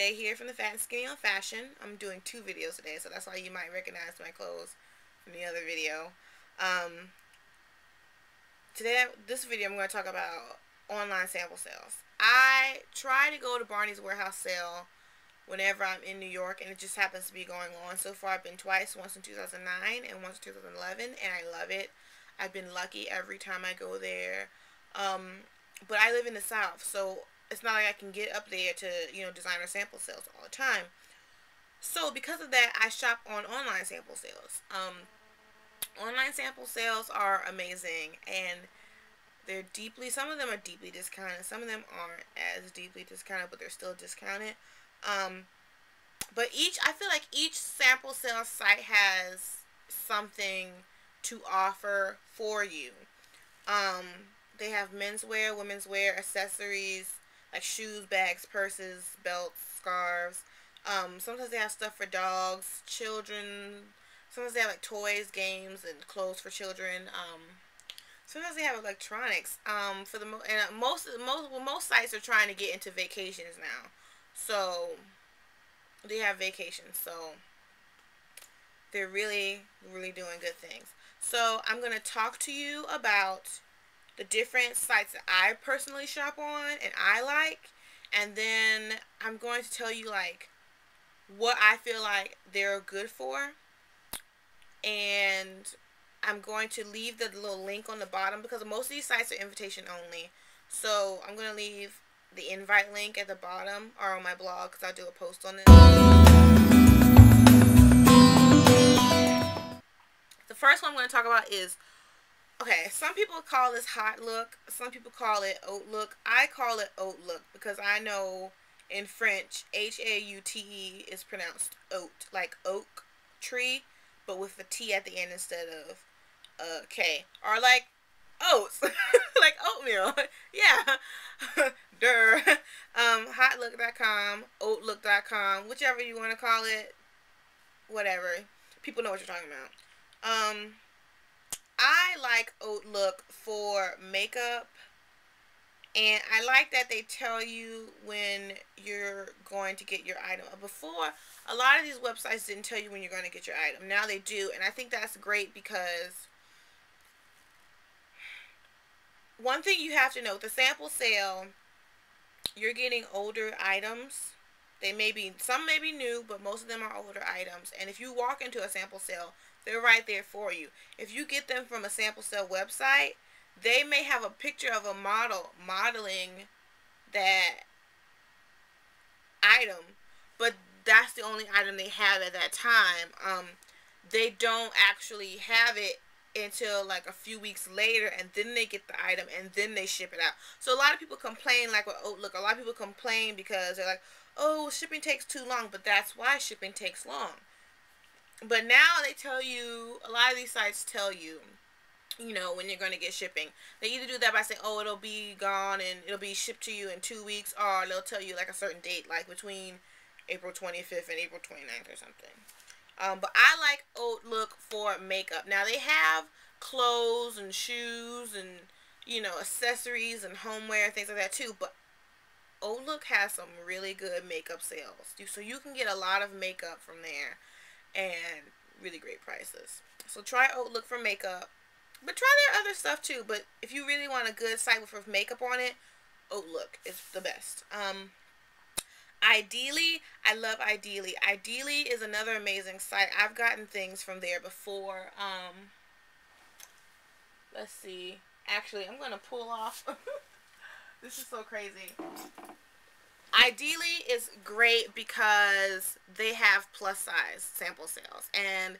Jay here from the Fat and Skinny on Fashion. I'm doing 2 videos today, so that's why you might recognize my clothes from the other video. Today, this video, I'm going to talk about online sample sales. I try to go to Barney's Warehouse sale whenever I'm in New York, and it just happens to be going on. So far, I've been twice, once in 2009 and once in 2011, and I love it. I've been lucky every time I go there. But I live in the South, so it's not like I can get up there to, designer sample sales all the time. So because of that, I shop on online sample sales. Online sample sales are amazing, and some of them are deeply discounted. Some of them aren't as deeply discounted, but they're still discounted. But I feel like each sample sales site has something to offer for you. They have menswear, women's wear, accessories, like shoes, bags, purses, belts, scarves. Sometimes they have stuff for dogs, children. Sometimes they have like toys, games, and clothes for children. Sometimes they have electronics. Most sites are trying to get into vacations now, so they have vacations. So they're really, really doing good things. So I'm gonna talk to you about the different sites that I personally shop on and I like, and then I'm going to tell you what I feel like they're good for, and I'm going to leave the little link on the bottom because most of these sites are invitation only. So I'm going to leave the invite link at the bottom or on my blog because I'll do a post on this. The first one I'm going to talk about is, okay, some people call this Hot Look. Some people call it Oat Look. I call it Oat Look because I know in French, H-A-U-T-E is pronounced oat, like oak tree, but with the T at the end instead of K. Or like oats, like oatmeal. Yeah. Durr. Hotlook.com, oatlook.com, whichever you want to call it. Whatever. People know what you're talking about. I like Oat Look for makeup, and I like that they tell you when you're going to get your item. Before, a lot of these websites didn't tell you when you're going to get your item. Now they do, and I think that's great because one thing you have to know, the sample sale, you're getting older items. Some may be new, but most of them are older items. And if you walk into a sample sale, they're right there for you. If you get them from a sample sale website, they may have a picture of a model modeling that item, but that's the only item they have at that time. They don't actually have it until like a few weeks later, and then they get the item and then they ship it out. So a lot of people complain, like with Oat Look, a lot of people complain because they're like, oh, shipping takes too long, but that's why shipping takes long. But now they tell you, a lot of these sites tell you, when you're going to get shipping. They either do that by saying, oh, it'll be gone and it'll be shipped to you in 2 weeks, or they'll tell you like a certain date, like between April 25th and April 29th or something. But I like Oat Look for makeup. Now they have clothes and shoes and, accessories and homeware, things like that too, but Oat Look has some really good makeup sales. So you can get a lot of makeup from there and really great prices. So try Oat Look for makeup. But try their other stuff too. But if you really want a good site with makeup on it, Oat Look is the best. Ideally, I love Ideally. Ideally is another amazing site. I've gotten things from there before. Let's see. Actually, I'm going to pull off. This is so crazy. Ideally is great because they have plus size sample sales. And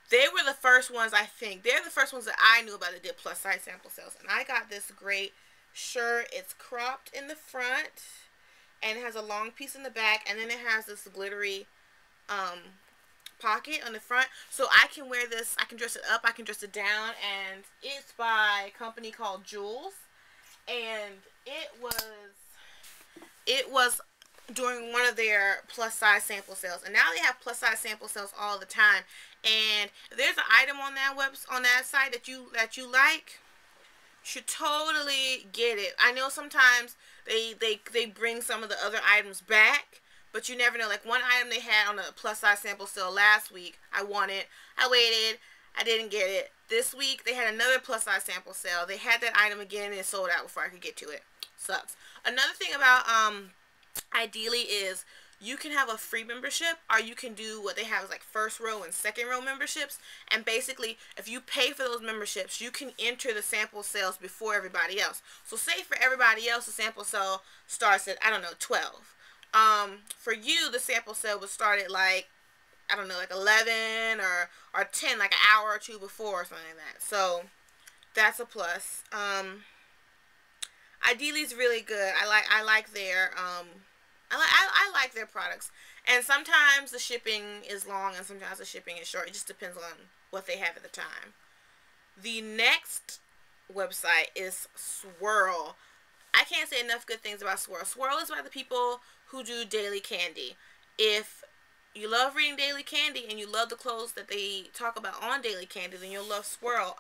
they were the first ones, I think. They're the first ones that I knew about that did plus size sample sales. And I got this great shirt. It's cropped in the front, and it has a long piece in the back, and then it has this glittery pocket on the front. So I can wear this, I can dress it up, I can dress it down, and it's by a company called Jules. And it was during one of their plus size sample sales, and now they have plus size sample sales all the time. And if there's an item on that site that you like, you should totally get it. I know sometimes they bring some of the other items back, but you never know. Like one item they had on a plus size sample sale last week, I wanted. I waited. I didn't get it. This week they had another plus size sample sale. They had that item again and it sold out before I could get to it. Sucks. Another thing about Ideally is you can have a free membership, or you can do what they have is like first row and second row memberships. And basically, if you pay for those memberships, you can enter the sample sales before everybody else. So say for everybody else, the sample sale starts at, I don't know, 12. For you, the sample sale would start at like, I don't know, like 11 or 10, like an hour or two before or something like that. So that's a plus. Ideally is really good. I like their I like their products. And sometimes the shipping is long and sometimes the shipping is short. It just depends on what they have at the time. The next website is Swirl. I can't say enough good things about Swirl. Swirl is by the people who do Daily Candy. If you love reading Daily Candy and you love the clothes that they talk about on Daily Candy, then you'll love Swirl.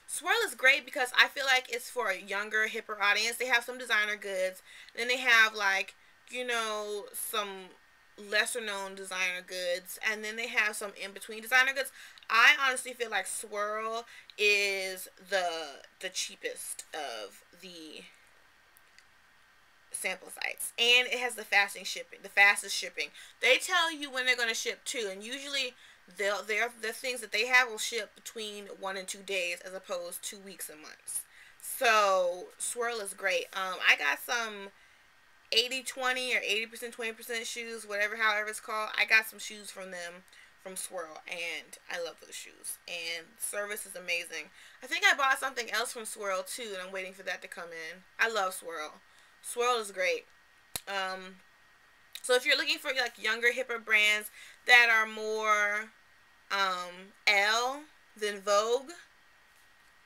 Swirl is great because I feel like it's for a younger, hipper audience. They have some designer goods. Then they have, like, you know, some lesser known designer goods. And then they have some in-between designer goods. I honestly feel like Swirl is the cheapest of the sample sites. And it has the fastest shipping. They tell you when they're going to ship too. And usually the things that they have will ship between 1 and 2 days as opposed to weeks and months. So Swirl is great. I got some 80-20 or 80% 20% shoes, however it's called. I got some shoes from them from Swirl, and I love those shoes. And service is amazing. I think I bought something else from Swirl too, and I'm waiting for that to come in. I love Swirl. Swirl is great. So if you're looking for like younger, hipper brands that are more L than Vogue,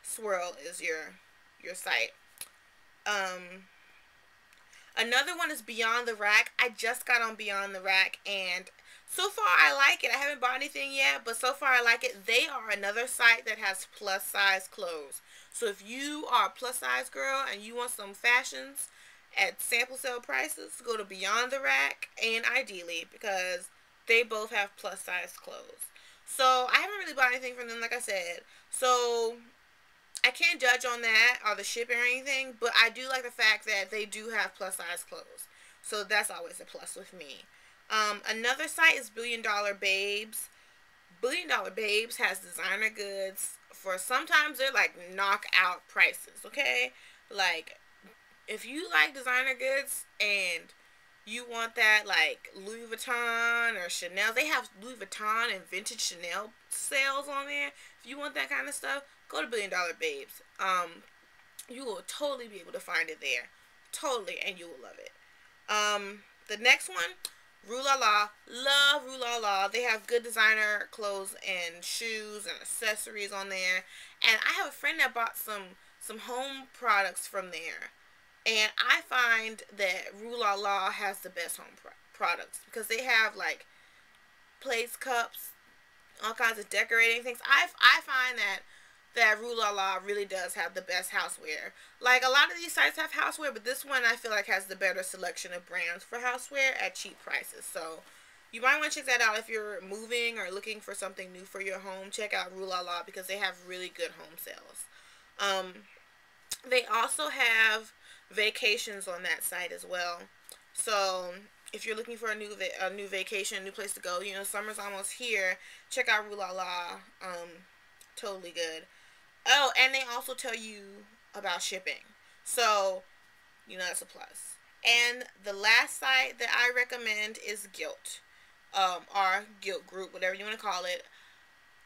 Swirl is your site. Another one is Beyond the Rack. I just got on Beyond the Rack, and so far I like it. I haven't bought anything yet, but so far I like it. They are another site that has plus size clothes. So if you are a plus size girl and you want some fashions at sample sale prices, go to Beyond the Rack and Ideally, because they both have plus size clothes. So I haven't really bought anything from them, like I said. So I can't judge on that or the shipping or anything, but I do like the fact that they do have plus size clothes. So that's always a plus with me. Another site is Billion Dollar Babes. Billion Dollar Babes has designer goods for, sometimes they're like knockout prices, okay? Like, if you like designer goods and you want that, like Louis Vuitton or Chanel, they have Louis Vuitton and vintage Chanel sales on there. If you want that kind of stuff, go to Billion Dollar Babes. You will totally be able to find it there. Totally, and you will love it. The next one, Rue La La. Love Rue La La. They have good designer clothes and shoes and accessories on there. And I have a friend that bought some home products from there. And I find that Rue La La has the best home products because they have like plates, cups, all kinds of decorating things. I find that Rue La La really does have the best houseware. Like, a lot of these sites have houseware, but this one I feel like has the better selection of brands for houseware at cheap prices. So you might want to check that out if you're moving or looking for something new for your home. Check out Rue La La because they have really good home sales. They also have vacations on that site as well. So if you're looking for a new vacation, a new place to go, you know, summer's almost here, check out Rue La La. Totally good. Oh, and they also tell you about shipping. So, you know, that's a plus. And the last site that I recommend is Guilt. Or Guilt Group, whatever you want to call it.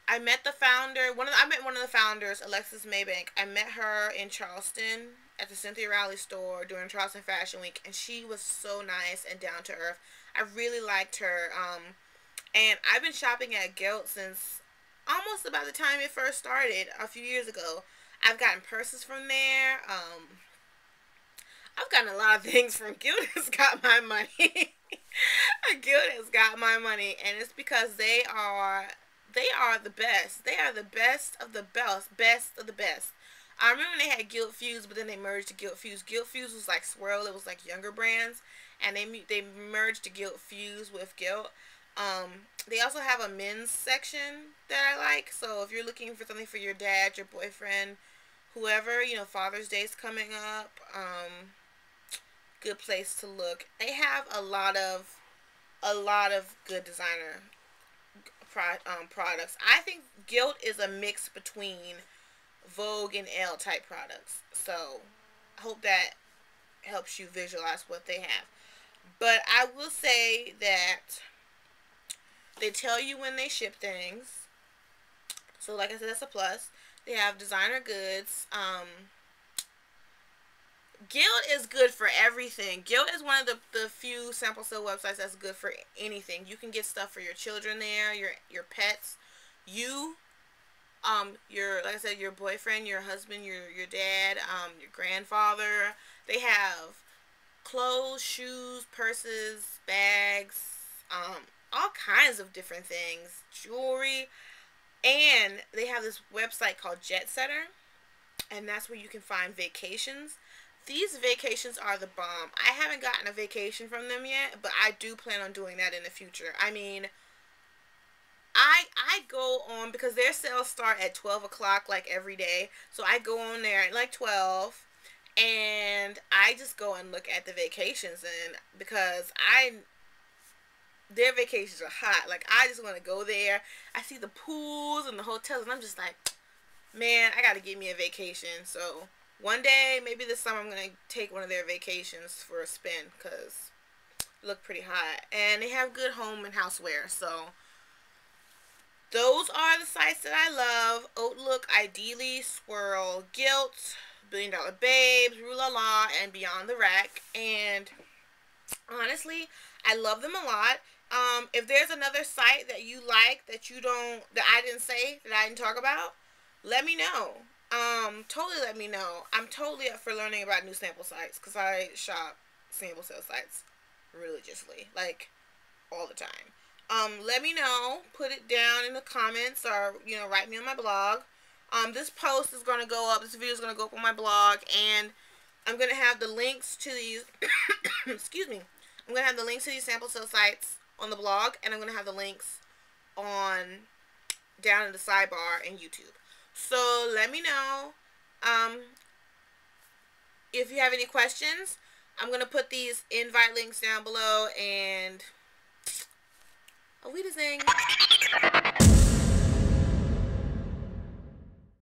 I met the founder, I met one of the founders, Alexis Maybank. I met her in Charleston at the Cynthia Rowley store during Charleston Fashion Week, and she was so nice and down to earth. I really liked her. And I've been shopping at Guilt since almost about the time it first started a few years ago. I've gotten purses from there. I've gotten a lot of things from Guilt. Has got my money. Guilt has got my money, and it's because they are the best. They are the best of the best of the best. I remember when they had Guilt Fuse, but then they merged to Guilt Fuse. Guilt Fuse was like Swirl. It was like younger brands. and they merged Guilt Fuse with Guilt. They also have a men's section that I like. So if you're looking for something for your dad, your boyfriend, whoever, you know, Father's Day's coming up. Good place to look. They have a lot of good designer products. I think Guilt is a mix between Vogue and Elle type products. So I hope that helps you visualize what they have. But I will say that they tell you when they ship things. So like I said, that's a plus. They have designer goods. Guild is good for everything. Guild is one of the few sample sale websites that's good for anything. You can get stuff for your children there, your pets, your, like I said, your boyfriend, your husband, your dad, your grandfather. They have clothes, shoes, purses, bags, all kinds of different things, jewelry, and they have this website called Jet Setter, and that's where you can find vacations. These vacations are the bomb. I haven't gotten a vacation from them yet, but I do plan on doing that in the future. I mean, I go on, because their sales start at 12 o'clock like every day. So I go on there at like 12, and I just go and look at the vacations, and because their vacations are hot. Like, I just want to go there. I see the pools and the hotels, and I'm just like, man, I got to get me a vacation. So one day, maybe this summer, I'm going to take one of their vacations for a spin, because they look pretty hot. And they have good home and houseware. So those are the sites that I love. Outlook, Ideally, Swirl, Guilt, Billion Dollar Babes, Rue La La, and Beyond the Rack. And honestly, I love them a lot. If there's another site that you like that I didn't say, that I didn't talk about, let me know. Totally let me know. I'm totally up for learning about new sample sites, because I shop sample sale sites religiously, like all the time. Let me know. Put it down in the comments, or write me on my blog. This post is gonna go up. This video is gonna go up on my blog, and I'm gonna have the links to these. Excuse me. I'm gonna have the links to these sample sale sites on the blog, and I'm gonna have the links down in the sidebar in YouTube. So let me know if you have any questions. I'm gonna put these invite links down below, and I'll leave this thing.